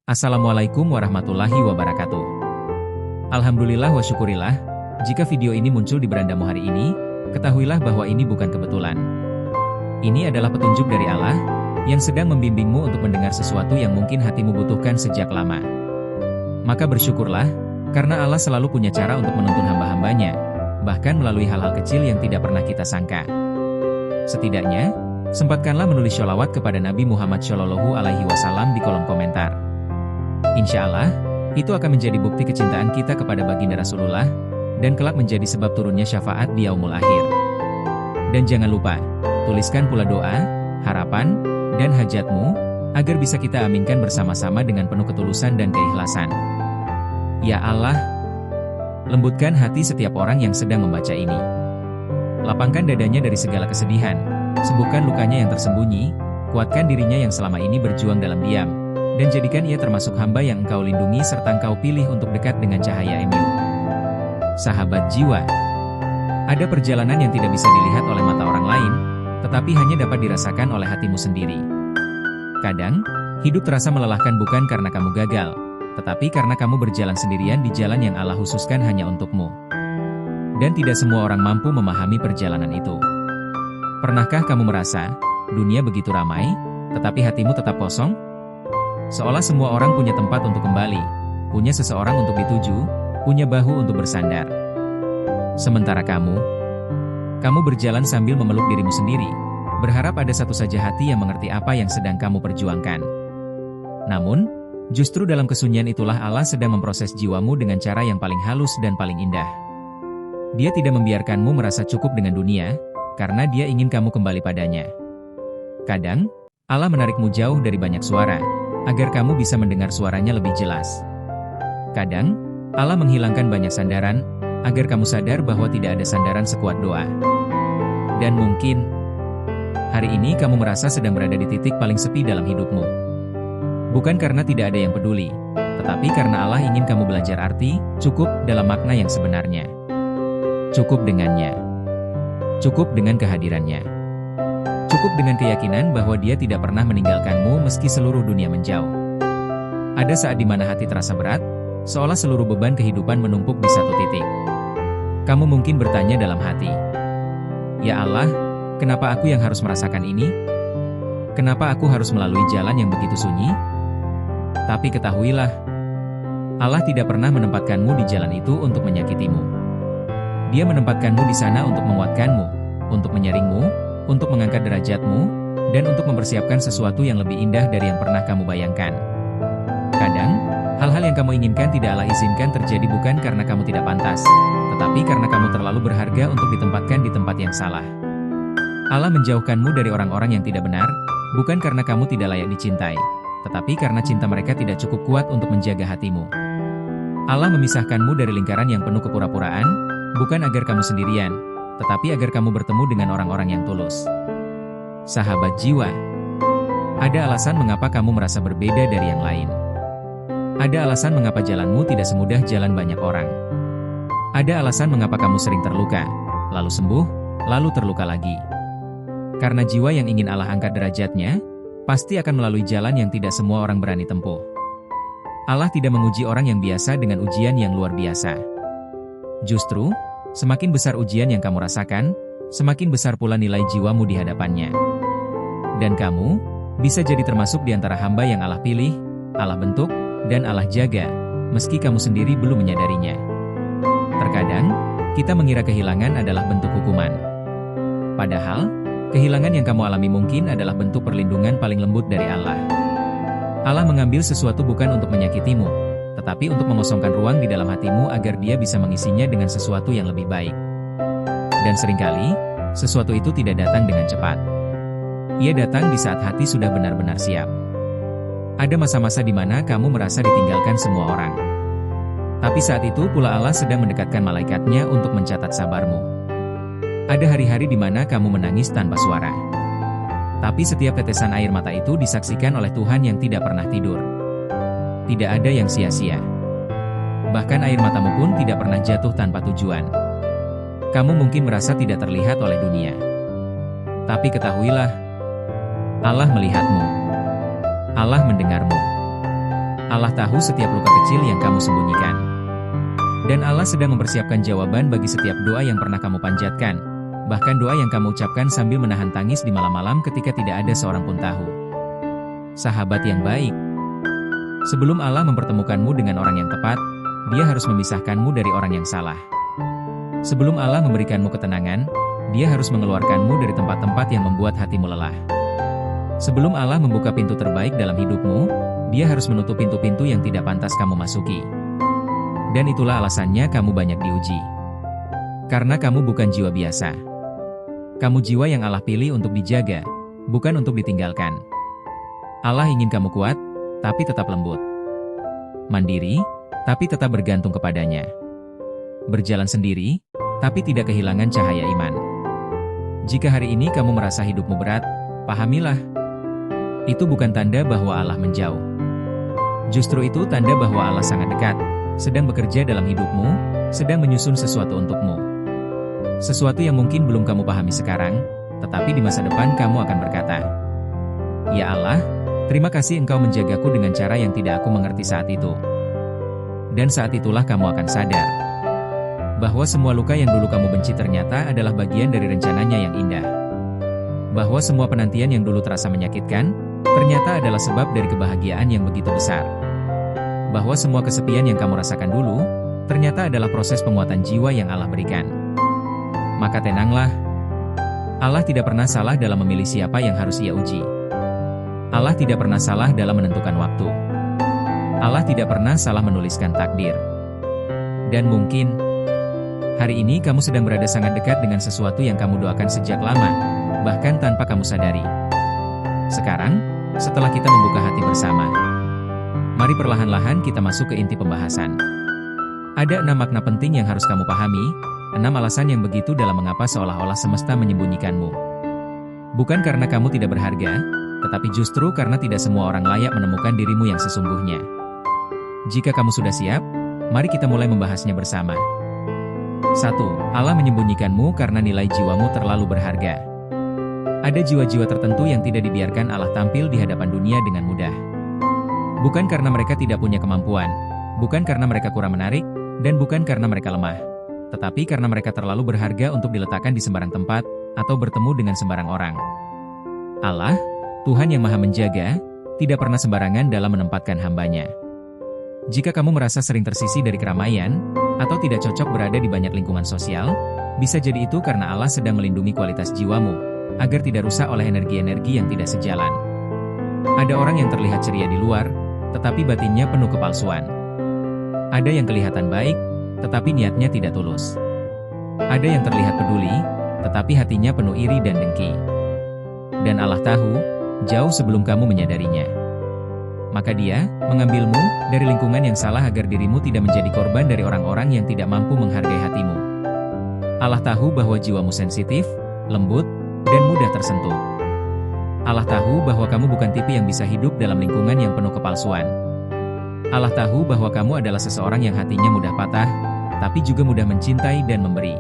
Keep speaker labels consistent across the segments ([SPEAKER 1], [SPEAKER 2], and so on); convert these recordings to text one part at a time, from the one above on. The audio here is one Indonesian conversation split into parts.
[SPEAKER 1] Assalamualaikum warahmatullahi wabarakatuh. Alhamdulillah wa syukurillah, jika video ini muncul di berandamu hari ini, ketahuilah bahwa ini bukan kebetulan. Ini adalah petunjuk dari Allah, yang sedang membimbingmu untuk mendengar sesuatu yang mungkin hatimu butuhkan sejak lama. Maka bersyukurlah, karena Allah selalu punya cara untuk menuntun hamba-hambanya, bahkan melalui hal-hal kecil yang tidak pernah kita sangka. Setidaknya, sempatkanlah menulis sholawat kepada Nabi Muhammad SAW di kolom komentar. Insya Allah, itu akan menjadi bukti kecintaan kita kepada baginda Rasulullah, dan kelak menjadi sebab turunnya syafaat di yaumul akhir. Dan jangan lupa, tuliskan pula doa, harapan, dan hajatmu, agar bisa kita aminkan bersama-sama dengan penuh ketulusan dan keikhlasan. Ya Allah, lembutkan hati setiap orang yang sedang membaca ini. Lapangkan dadanya dari segala kesedihan, sembuhkan lukanya yang tersembunyi, kuatkan dirinya yang selama ini berjuang dalam diam, dan jadikan ia termasuk hamba yang Engkau lindungi serta Engkau pilih untuk dekat dengan cahaya MU. Sahabat jiwa, ada perjalanan yang tidak bisa dilihat oleh mata orang lain, tetapi hanya dapat dirasakan oleh hatimu sendiri. Kadang, hidup terasa melelahkan bukan karena kamu gagal, tetapi karena kamu berjalan sendirian di jalan yang Allah khususkan hanya untukmu. Dan tidak semua orang mampu memahami perjalanan itu. Pernahkah kamu merasa, dunia begitu ramai, tetapi hatimu tetap kosong? Seolah semua orang punya tempat untuk kembali, punya seseorang untuk dituju, punya bahu untuk bersandar. Sementara kamu berjalan sambil memeluk dirimu sendiri, berharap ada satu saja hati yang mengerti apa yang sedang kamu perjuangkan. Namun, justru dalam kesunyian itulah Allah sedang memproses jiwamu dengan cara yang paling halus dan paling indah. Dia tidak membiarkanmu merasa cukup dengan dunia, karena Dia ingin kamu kembali padanya. Kadang, Allah menarikmu jauh dari banyak suara, agar kamu bisa mendengar suaranya lebih jelas. Kadang, Allah menghilangkan banyak sandaran, agar kamu sadar bahwa tidak ada sandaran sekuat doa. Dan mungkin, hari ini kamu merasa sedang berada di titik paling sepi dalam hidupmu. Bukan karena tidak ada yang peduli, tetapi karena Allah ingin kamu belajar arti, cukup dalam makna yang sebenarnya. Cukup dengannya. Cukup dengan kehadirannya. Cukup dengan keyakinan bahwa Dia tidak pernah meninggalkanmu meski seluruh dunia menjauh. Ada saat di mana hati terasa berat, seolah seluruh beban kehidupan menumpuk di satu titik. Kamu mungkin bertanya dalam hati, "Ya Allah, kenapa aku yang harus merasakan ini? Kenapa aku harus melalui jalan yang begitu sunyi?" Tapi ketahuilah, Allah tidak pernah menempatkanmu di jalan itu untuk menyakitimu. Dia menempatkanmu di sana untuk menguatkanmu, untuk menyaringmu, untuk mengangkat derajatmu, dan untuk mempersiapkan sesuatu yang lebih indah dari yang pernah kamu bayangkan. Kadang, hal-hal yang kamu inginkan tidak Allah izinkan terjadi bukan karena kamu tidak pantas, tetapi karena kamu terlalu berharga untuk ditempatkan di tempat yang salah. Allah menjauhkanmu dari orang-orang yang tidak benar, bukan karena kamu tidak layak dicintai, tetapi karena cinta mereka tidak cukup kuat untuk menjaga hatimu. Allah memisahkanmu dari lingkaran yang penuh kepura-puraan, bukan agar kamu sendirian, tetapi agar kamu bertemu dengan orang-orang yang tulus. Sahabat jiwa, ada alasan mengapa kamu merasa berbeda dari yang lain. Ada alasan mengapa jalanmu tidak semudah jalan banyak orang. Ada alasan mengapa kamu sering terluka, lalu sembuh, lalu terluka lagi. Karena jiwa yang ingin Allah angkat derajatnya, pasti akan melalui jalan yang tidak semua orang berani tempuh. Allah tidak menguji orang yang biasa dengan ujian yang luar biasa. Justru, semakin besar ujian yang kamu rasakan, semakin besar pula nilai jiwamu di hadapannya. Dan kamu bisa jadi termasuk di antara hamba yang Allah pilih, Allah bentuk, dan Allah jaga, meski kamu sendiri belum menyadarinya. Terkadang, kita mengira kehilangan adalah bentuk hukuman. Padahal, kehilangan yang kamu alami mungkin adalah bentuk perlindungan paling lembut dari Allah. Allah mengambil sesuatu bukan untuk menyakitimu, tetapi untuk mengosongkan ruang di dalam hatimu agar Dia bisa mengisinya dengan sesuatu yang lebih baik. Dan seringkali, sesuatu itu tidak datang dengan cepat. Ia datang di saat hati sudah benar-benar siap. Ada masa-masa di mana kamu merasa ditinggalkan semua orang. Tapi saat itu pula Allah sedang mendekatkan malaikatnya untuk mencatat sabarmu. Ada hari-hari di mana kamu menangis tanpa suara. Tapi setiap tetesan air mata itu disaksikan oleh Tuhan yang tidak pernah tidur. Tidak ada yang sia-sia. Bahkan air matamu pun tidak pernah jatuh tanpa tujuan. Kamu mungkin merasa tidak terlihat oleh dunia. Tapi ketahuilah, Allah melihatmu. Allah mendengarmu. Allah tahu setiap luka kecil yang kamu sembunyikan. Dan Allah sedang mempersiapkan jawaban bagi setiap doa yang pernah kamu panjatkan, bahkan doa yang kamu ucapkan sambil menahan tangis di malam-malam ketika tidak ada seorang pun tahu. Sahabat yang baik, sebelum Allah mempertemukanmu dengan orang yang tepat, Dia harus memisahkanmu dari orang yang salah. Sebelum Allah memberikanmu ketenangan, Dia harus mengeluarkanmu dari tempat-tempat yang membuat hatimu lelah. Sebelum Allah membuka pintu terbaik dalam hidupmu, Dia harus menutup pintu-pintu yang tidak pantas kamu masuki. Dan itulah alasannya kamu banyak diuji. Karena kamu bukan jiwa biasa. Kamu jiwa yang Allah pilih untuk dijaga, bukan untuk ditinggalkan. Allah ingin kamu kuat, tapi tetap lembut. Mandiri, tapi tetap bergantung kepadanya. Berjalan sendiri, tapi tidak kehilangan cahaya iman. Jika hari ini kamu merasa hidupmu berat, pahamilah. Itu bukan tanda bahwa Allah menjauh. Justru itu tanda bahwa Allah sangat dekat, sedang bekerja dalam hidupmu, sedang menyusun sesuatu untukmu. Sesuatu yang mungkin belum kamu pahami sekarang, tetapi di masa depan kamu akan berkata, "Ya Allah, terima kasih Engkau menjagaku dengan cara yang tidak aku mengerti saat itu." Dan saat itulah kamu akan sadar bahwa semua luka yang dulu kamu benci ternyata adalah bagian dari rencananya yang indah. Bahwa semua penantian yang dulu terasa menyakitkan, ternyata adalah sebab dari kebahagiaan yang begitu besar. Bahwa semua kesepian yang kamu rasakan dulu, ternyata adalah proses penguatan jiwa yang Allah berikan. Maka tenanglah. Allah tidak pernah salah dalam memilih siapa yang harus Ia uji. Allah tidak pernah salah dalam menentukan waktu. Allah tidak pernah salah menuliskan takdir. Dan mungkin hari ini kamu sedang berada sangat dekat dengan sesuatu yang kamu doakan sejak lama, bahkan tanpa kamu sadari. Sekarang, setelah kita membuka hati bersama, mari perlahan-lahan kita masuk ke inti pembahasan. Ada 6 makna penting yang harus kamu pahami, 6 alasan yang begitu dalam mengapa seolah-olah semesta menyembunyikanmu. Bukan karena kamu tidak berharga, tetapi justru karena tidak semua orang layak menemukan dirimu yang sesungguhnya. Jika kamu sudah siap, mari kita mulai membahasnya bersama. 1. Allah menyembunyikanmu karena nilai jiwamu terlalu berharga. Ada jiwa-jiwa tertentu yang tidak dibiarkan Allah tampil di hadapan dunia dengan mudah. Bukan karena mereka tidak punya kemampuan, bukan karena mereka kurang menarik, dan bukan karena mereka lemah, tetapi karena mereka terlalu berharga untuk diletakkan di sembarang tempat, atau bertemu dengan sembarang orang. Allah, Tuhan yang Maha Menjaga, tidak pernah sembarangan dalam menempatkan hamba-Nya. Jika kamu merasa sering tersisih dari keramaian, atau tidak cocok berada di banyak lingkungan sosial, bisa jadi itu karena Allah sedang melindungi kualitas jiwamu, agar tidak rusak oleh energi-energi yang tidak sejalan. Ada orang yang terlihat ceria di luar, tetapi batinnya penuh kepalsuan. Ada yang kelihatan baik, tetapi niatnya tidak tulus. Ada yang terlihat peduli, tetapi hatinya penuh iri dan dengki. Dan Allah tahu, jauh sebelum kamu menyadarinya. Maka Dia mengambilmu dari lingkungan yang salah agar dirimu tidak menjadi korban dari orang-orang yang tidak mampu menghargai hatimu. Allah tahu bahwa jiwamu sensitif, lembut, dan mudah tersentuh. Allah tahu bahwa kamu bukan tipe yang bisa hidup dalam lingkungan yang penuh kepalsuan. Allah tahu bahwa kamu adalah seseorang yang hatinya mudah patah, tapi juga mudah mencintai dan memberi.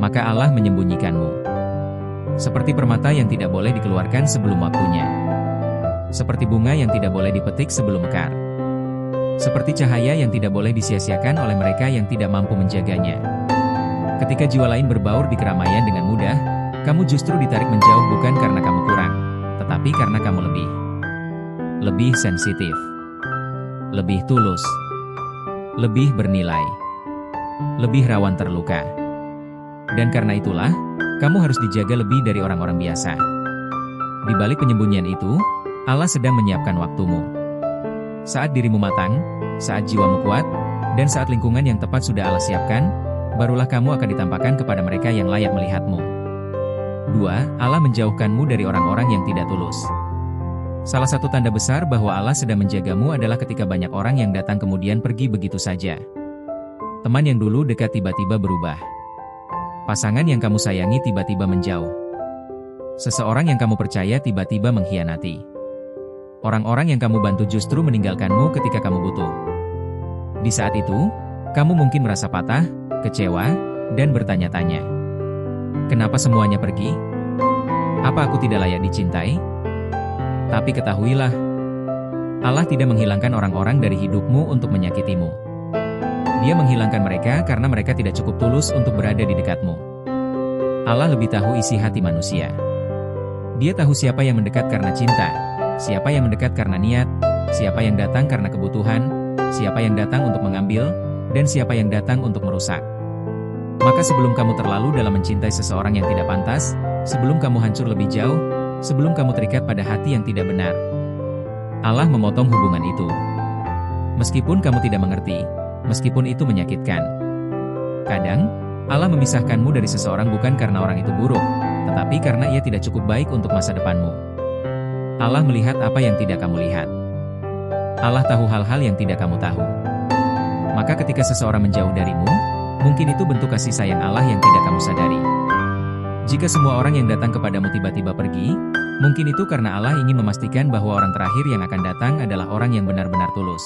[SPEAKER 1] Maka Allah menyembunyikanmu. Seperti permata yang tidak boleh dikeluarkan sebelum waktunya. Seperti bunga yang tidak boleh dipetik sebelum mekar. Seperti cahaya yang tidak boleh disia-siakan oleh mereka yang tidak mampu menjaganya. Ketika jiwa lain berbaur di keramaian dengan mudah, kamu justru ditarik menjauh bukan karena kamu kurang, tetapi karena kamu lebih sensitif, lebih tulus, lebih bernilai, lebih rawan terluka. Dan karena itulah, kamu harus dijaga lebih dari orang-orang biasa. Di balik penyembunyian itu, Allah sedang menyiapkan waktumu. Saat dirimu matang, saat jiwamu kuat, dan saat lingkungan yang tepat sudah Allah siapkan, barulah kamu akan ditampakkan kepada mereka yang layak melihatmu. 2. Allah menjauhkanmu dari orang-orang yang tidak tulus. Salah satu tanda besar bahwa Allah sedang menjagamu adalah ketika banyak orang yang datang kemudian pergi begitu saja. Teman yang dulu dekat tiba-tiba berubah. Pasangan yang kamu sayangi tiba-tiba menjauh. Seseorang yang kamu percaya tiba-tiba mengkhianati. Orang-orang yang kamu bantu justru meninggalkanmu ketika kamu butuh. Di saat itu, kamu mungkin merasa patah, kecewa, dan bertanya-tanya. Kenapa semuanya pergi? Apa aku tidak layak dicintai? Tapi ketahuilah, Allah tidak menghilangkan orang-orang dari hidupmu untuk menyakitimu. Dia menghilangkan mereka karena mereka tidak cukup tulus untuk berada di dekatmu. Allah lebih tahu isi hati manusia. Dia tahu siapa yang mendekat karena cinta, siapa yang mendekat karena niat, siapa yang datang karena kebutuhan, siapa yang datang untuk mengambil, dan siapa yang datang untuk merusak. Maka sebelum kamu terlalu dalam mencintai seseorang yang tidak pantas, sebelum kamu hancur lebih jauh, sebelum kamu terikat pada hati yang tidak benar, Allah memotong hubungan itu. Meskipun kamu tidak mengerti, meskipun itu menyakitkan. Kadang, Allah memisahkanmu dari seseorang bukan karena orang itu buruk, tetapi karena ia tidak cukup baik untuk masa depanmu. Allah melihat apa yang tidak kamu lihat. Allah tahu hal-hal yang tidak kamu tahu. Maka ketika seseorang menjauh darimu, mungkin itu bentuk kasih sayang Allah yang tidak kamu sadari. Jika semua orang yang datang kepadamu tiba-tiba pergi, mungkin itu karena Allah ingin memastikan bahwa orang terakhir yang akan datang adalah orang yang benar-benar tulus.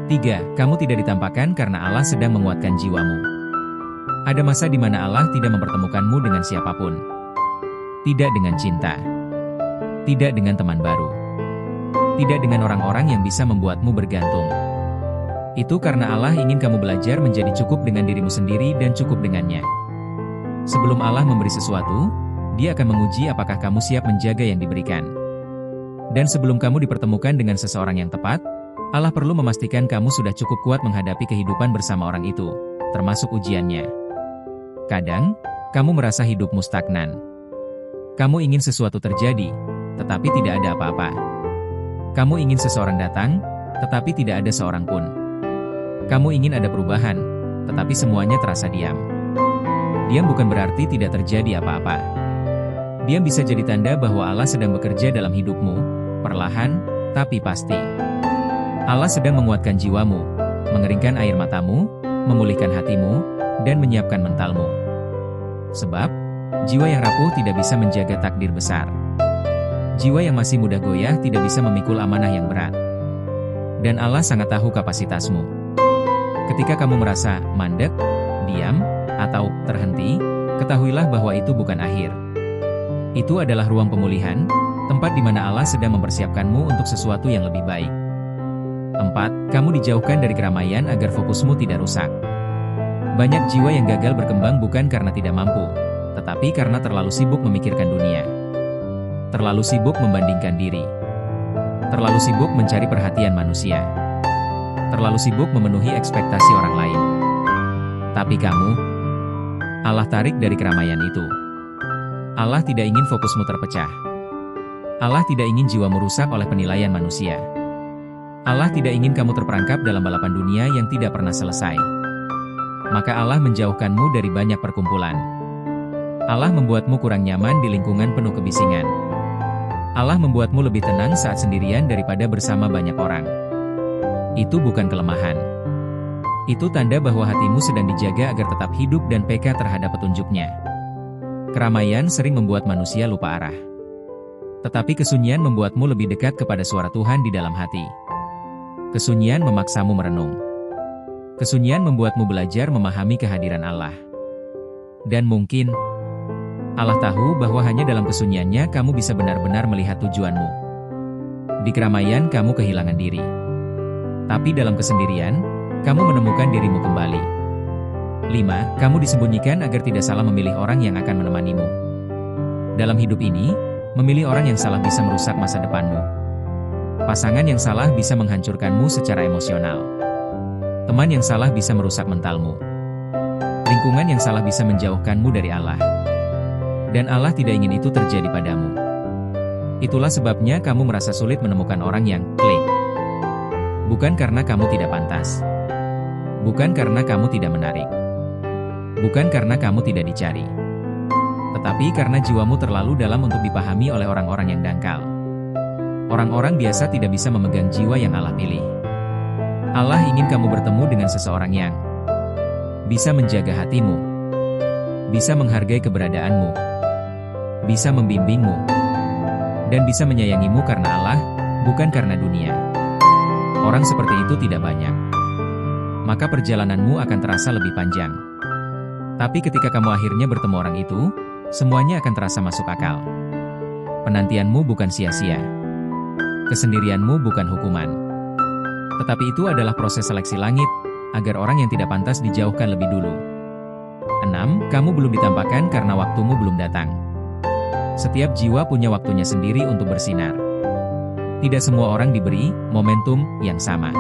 [SPEAKER 1] 3. Kamu tidak ditampakkan karena Allah sedang menguatkan jiwamu. Ada masa di mana Allah tidak mempertemukanmu dengan siapapun. Tidak dengan cinta. Tidak dengan teman baru. Tidak dengan orang-orang yang bisa membuatmu bergantung. Itu karena Allah ingin kamu belajar menjadi cukup dengan dirimu sendiri dan cukup dengannya. Sebelum Allah memberi sesuatu, Dia akan menguji apakah kamu siap menjaga yang diberikan. Dan sebelum kamu dipertemukan dengan seseorang yang tepat, Allah perlu memastikan kamu sudah cukup kuat menghadapi kehidupan bersama orang itu, termasuk ujiannya. Kadang, kamu merasa hidupmu stagnan. Kamu ingin sesuatu terjadi, tetapi tidak ada apa-apa. Kamu ingin seseorang datang, tetapi tidak ada seorang pun. Kamu ingin ada perubahan, tetapi semuanya terasa diam. Diam bukan berarti tidak terjadi apa-apa. Diam bisa jadi tanda bahwa Allah sedang bekerja dalam hidupmu, perlahan, tapi pasti. Allah sedang menguatkan jiwamu, mengeringkan air matamu, memulihkan hatimu, dan menyiapkan mentalmu. Sebab, jiwa yang rapuh tidak bisa menjaga takdir besar. Jiwa yang masih mudah goyah tidak bisa memikul amanah yang berat. Dan Allah sangat tahu kapasitasmu. Ketika kamu merasa mandek, diam, atau terhenti, ketahuilah bahwa itu bukan akhir. Itu adalah ruang pemulihan, tempat di mana Allah sedang mempersiapkanmu untuk sesuatu yang lebih baik. 4. Kamu dijauhkan dari keramaian agar fokusmu tidak rusak. Banyak jiwa yang gagal berkembang bukan karena tidak mampu, tetapi karena terlalu sibuk memikirkan dunia. Terlalu sibuk membandingkan diri. Terlalu sibuk mencari perhatian manusia. Terlalu sibuk memenuhi ekspektasi orang lain. Tapi kamu, Allah tarik dari keramaian itu. Allah tidak ingin fokusmu terpecah. Allah tidak ingin jiwamu rusak oleh penilaian manusia. Allah tidak ingin kamu terperangkap dalam balapan dunia yang tidak pernah selesai. Maka Allah menjauhkanmu dari banyak perkumpulan. Allah membuatmu kurang nyaman di lingkungan penuh kebisingan. Allah membuatmu lebih tenang saat sendirian daripada bersama banyak orang. Itu bukan kelemahan. Itu tanda bahwa hatimu sedang dijaga agar tetap hidup dan peka terhadap petunjuknya. Keramaian sering membuat manusia lupa arah. Tetapi kesunyian membuatmu lebih dekat kepada suara Tuhan di dalam hati. Kesunyian memaksamu merenung. Kesunyian membuatmu belajar memahami kehadiran Allah. Dan mungkin, Allah tahu bahwa hanya dalam kesunyiannya kamu bisa benar-benar melihat tujuanmu. Di keramaian kamu kehilangan diri. Tapi dalam kesendirian, kamu menemukan dirimu kembali. 5. Kamu disembunyikan agar tidak salah memilih orang yang akan menemanimu. Dalam hidup ini, memilih orang yang salah bisa merusak masa depanmu. Pasangan yang salah bisa menghancurkanmu secara emosional. Teman yang salah bisa merusak mentalmu. Lingkungan yang salah bisa menjauhkanmu dari Allah. Dan Allah tidak ingin itu terjadi padamu. Itulah sebabnya kamu merasa sulit menemukan orang yang klik. Bukan karena kamu tidak pantas. Bukan karena kamu tidak menarik. Bukan karena kamu tidak dicari. Tetapi karena jiwamu terlalu dalam untuk dipahami oleh orang-orang yang dangkal. Orang-orang biasa tidak bisa memegang jiwa yang Allah pilih. Allah ingin kamu bertemu dengan seseorang yang bisa menjaga hatimu, bisa menghargai keberadaanmu, bisa membimbingmu, dan bisa menyayangimu karena Allah, bukan karena dunia. Orang seperti itu tidak banyak. Maka perjalananmu akan terasa lebih panjang. Tapi ketika kamu akhirnya bertemu orang itu, semuanya akan terasa masuk akal. Penantianmu bukan sia-sia. Kesendirianmu bukan hukuman. Tetapi itu adalah proses seleksi langit, agar orang yang tidak pantas dijauhkan lebih dulu. 6. Kamu belum ditampakkan karena waktumu belum datang. Setiap jiwa punya waktunya sendiri untuk bersinar. Tidak semua orang diberi momentum yang sama.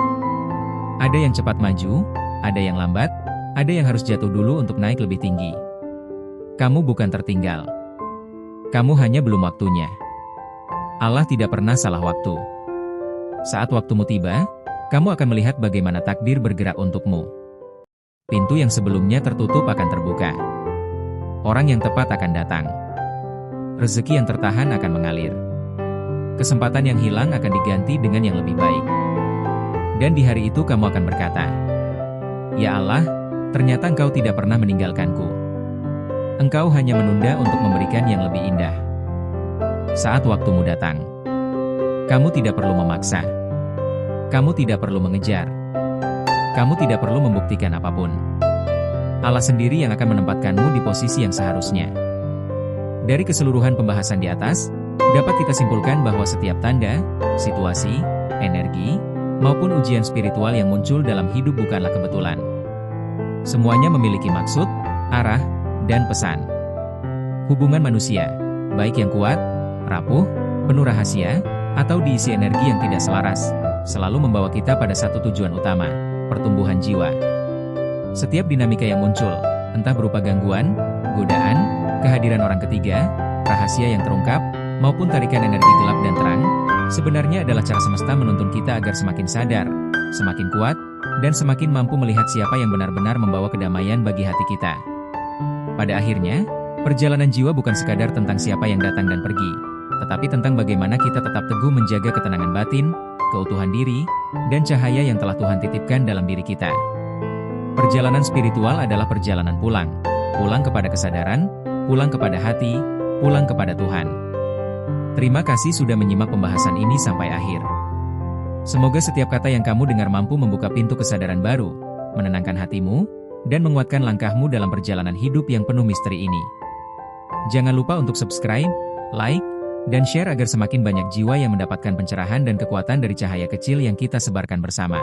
[SPEAKER 1] Ada yang cepat maju, ada yang lambat, ada yang harus jatuh dulu untuk naik lebih tinggi. Kamu bukan tertinggal. Kamu hanya belum waktunya. Allah tidak pernah salah waktu. Saat waktumu tiba, kamu akan melihat bagaimana takdir bergerak untukmu. Pintu yang sebelumnya tertutup akan terbuka. Orang yang tepat akan datang. Rezeki yang tertahan akan mengalir. Kesempatan yang hilang akan diganti dengan yang lebih baik. Dan di hari itu kamu akan berkata, "Ya Allah, ternyata Engkau tidak pernah meninggalkanku. Engkau hanya menunda untuk memberikan yang lebih indah." Saat waktumu datang, kamu tidak perlu memaksa. Kamu tidak perlu mengejar. Kamu tidak perlu membuktikan apapun. Allah sendiri yang akan menempatkanmu di posisi yang seharusnya. Dari keseluruhan pembahasan di atas, dapat kita simpulkan bahwa setiap tanda, situasi, energi, maupun ujian spiritual yang muncul dalam hidup bukanlah kebetulan. Semuanya memiliki maksud, arah, dan pesan. Hubungan manusia, baik yang kuat, rapuh, penuh rahasia, atau diisi energi yang tidak selaras, selalu membawa kita pada satu tujuan utama, pertumbuhan jiwa. Setiap dinamika yang muncul, entah berupa gangguan, godaan, kehadiran orang ketiga, rahasia yang terungkap, maupun tarikan energi gelap dan terang, sebenarnya adalah cara semesta menuntun kita agar semakin sadar, semakin kuat, dan semakin mampu melihat siapa yang benar-benar membawa kedamaian bagi hati kita. Pada akhirnya, perjalanan jiwa bukan sekadar tentang siapa yang datang dan pergi, tetapi tentang bagaimana kita tetap teguh menjaga ketenangan batin, keutuhan diri, dan cahaya yang telah Tuhan titipkan dalam diri kita. Perjalanan spiritual adalah perjalanan pulang. Pulang kepada kesadaran, pulang kepada hati, pulang kepada Tuhan. Terima kasih sudah menyimak pembahasan ini sampai akhir. Semoga setiap kata yang kamu dengar mampu membuka pintu kesadaran baru, menenangkan hatimu, dan menguatkan langkahmu dalam perjalanan hidup yang penuh misteri ini. Jangan lupa untuk subscribe, like, dan share agar semakin banyak jiwa yang mendapatkan pencerahan dan kekuatan dari cahaya kecil yang kita sebarkan bersama.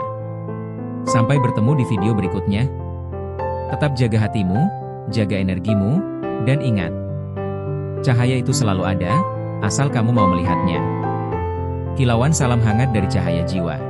[SPEAKER 1] Sampai bertemu di video berikutnya. Tetap jaga hatimu, jaga energimu, dan ingat, cahaya itu selalu ada, asal kamu mau melihatnya. Kilauan salam hangat dari cahaya jiwa.